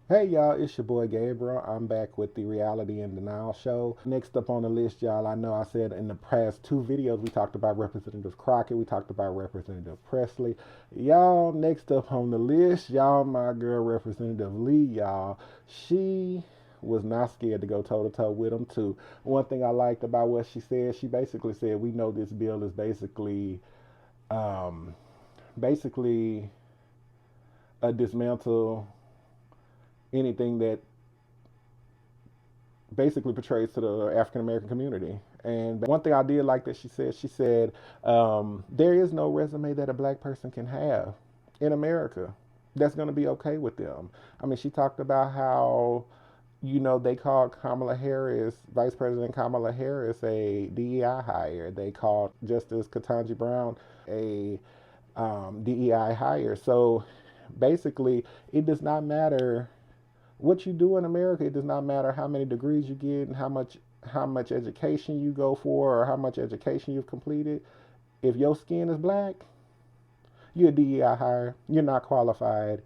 Hey y'all, it's your boy Gabriel. I'm back with the Reality and Denial show. Next up on the list, y'all, I know I said in the past two videos we talked about Representative Crockett, we talked about Representative Presley. Y'all, next up on the list, y'all, my girl Representative Lee, y'all. She was not scared to go toe to toe with him too. One thing I liked about what she basically said, we know this bill is um, basically a dismantle anything that basically portrays to the African American community. And one thing I did like that she said, there is no resume that a black person can have in America that's going to be okay with them. I mean, she talked about how, they called Kamala Harris, Vice President Kamala Harris, a DEI hire. They called Justice Ketanji Brown a DEI hire. So basically, it does not matter what you do in America. It does not matter how many degrees you get and how much education you go for or how much education you've completed. If your skin is black, you're a DEI hire. You're not qualified.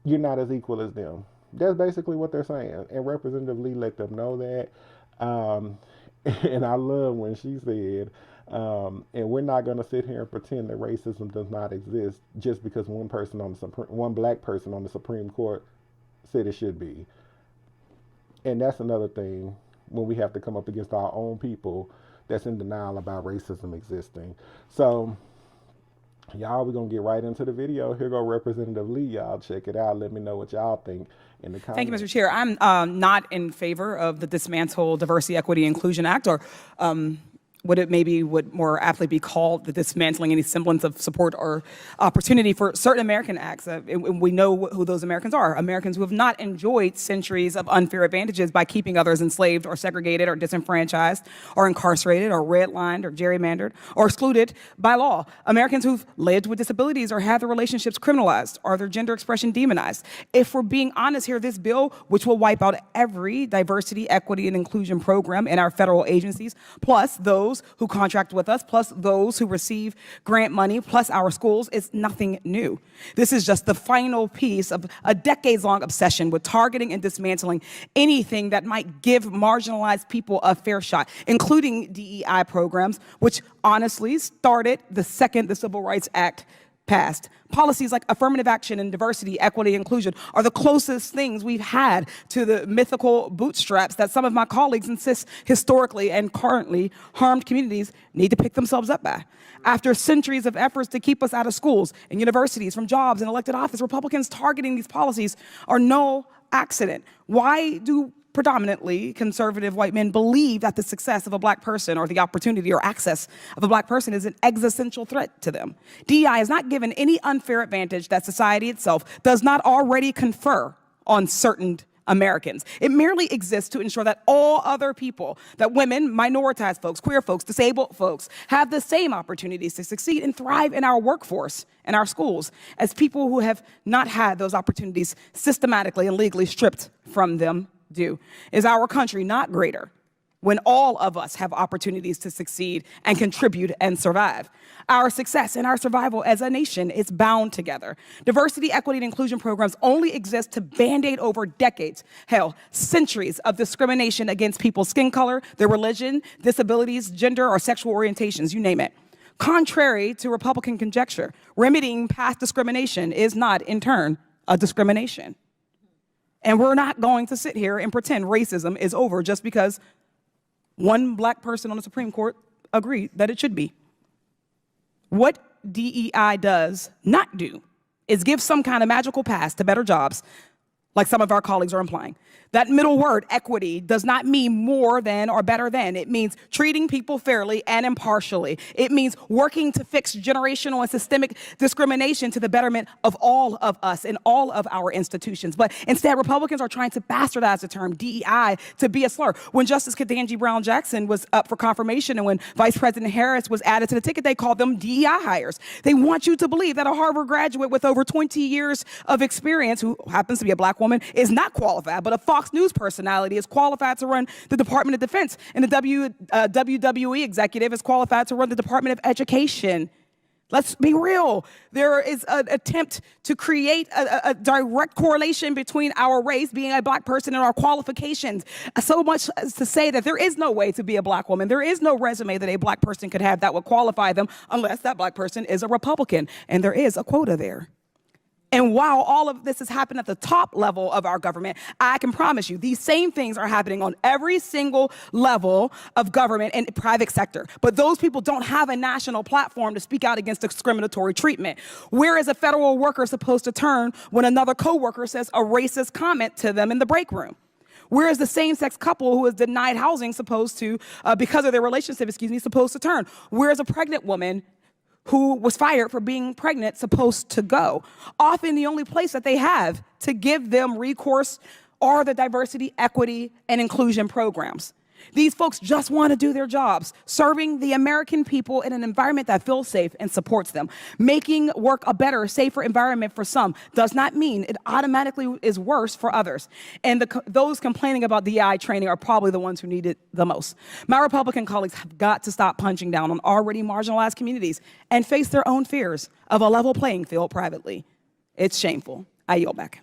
You're not as equal as them. That's basically what they're saying. And Representative Lee let them know that. Um, and I love when she said, and we're not going to sit here and pretend that racism does not exist just because one black person on the Supreme Court said it should be. And that's another thing when we have to come up against our own people that's in denial about racism existing. So, y'all, we're going to get right into the video. Here go Representative Lee. Y'all check it out. Let me know what y'all think in the Thank you, comments. Mr. Chair. I'm not in favor of the Dismantle Diversity, Equity, Inclusion Act, or what it maybe would more aptly be called the dismantling any semblance of support or opportunity for certain American acts. We know who those Americans are. Americans who have not enjoyed centuries of unfair advantages by keeping others enslaved or segregated or disenfranchised or incarcerated or redlined or gerrymandered or excluded by law. Americans who've lived with disabilities or had their relationships criminalized or their gender expression demonized. If we're being honest here, this bill, which will wipe out every diversity, equity, and inclusion program in our federal agencies, plus those who contract with us, plus those who receive grant money, plus our schools, is nothing new. This is just the final piece of a decades-long obsession with targeting and dismantling anything that might give marginalized people a fair shot, including DEI programs, which honestly started the second the Civil Rights Act passed. Policies like affirmative action and diversity, equity, inclusion are the closest things we've had to the mythical bootstraps that some of my colleagues insist historically and currently harmed communities need to pick themselves up by. After centuries of efforts to keep us out of schools and universities, from jobs and elected office, Republicans targeting these policies are no accident. Why do predominantly conservative white men believe that the success of a black person or the opportunity or access of a black person is an existential threat to them? DEI is not given any unfair advantage that society itself does not already confer on certain Americans. It merely exists to ensure that all other people, that women, minoritized folks, queer folks, disabled folks, have the same opportunities to succeed and thrive in our workforce and our schools as people who have not had those opportunities systematically and legally stripped from them do. Is our country not greater when all of us have opportunities to succeed and contribute and survive? Our success and our survival as a nation is bound together. Diversity, equity, and inclusion programs only exist to band-aid over decades, hell, centuries of discrimination against people's skin color, their religion, disabilities, gender, or sexual orientations, you name it. Contrary to Republican conjecture, remedying past discrimination is not, in turn, a discrimination. And we're not going to sit here and pretend racism is over just because one black person on the Supreme Court agreed that it should be. What DEI does not do is give some kind of magical pass to better jobs, like some of our colleagues are implying. That middle word, equity, does not mean more than or better than. It means treating people fairly and impartially. It means working to fix generational and systemic discrimination to the betterment of all of us in all of our institutions. But instead, Republicans are trying to bastardize the term DEI to be a slur. When Justice Ketanji Brown Jackson was up for confirmation and when Vice President Harris was added to the ticket, they called them DEI hires. They want you to believe that a Harvard graduate with over 20 years of experience, who happens to be a black woman, is not qualified, but a Fox News personality is qualified to run the Department of Defense, and the WWE executive is qualified to run the Department of Education. Let's be real. There is an attempt to create a direct correlation between our race, being a black person, and our qualifications. So much as to say that there is no way to be a black woman. There is no resume that a black person could have that would qualify them unless that black person is a Republican. And there is a quota there. And while all of this has happened at the top level of our government, I can promise you these same things are happening on every single level of government and private sector. But those people don't have a national platform to speak out against discriminatory treatment. Where is a federal worker supposed to turn when another coworker says a racist comment to them in the break room? Where is the same-sex couple who is denied housing supposed to, because of their relationship, supposed to turn? Where is a pregnant woman who was fired for being pregnant supposed to go? Often the only place that they have to give them recourse are the diversity, equity, and inclusion programs. These folks just want to do their jobs, serving the American people in an environment that feels safe and supports them. Making work a better, safer environment for some does not mean it automatically is worse for others. And those complaining about DEI training are probably the ones who need it the most. My Republican colleagues have got to stop punching down on already marginalized communities and face their own fears of a level playing field privately. It's shameful. I yield back.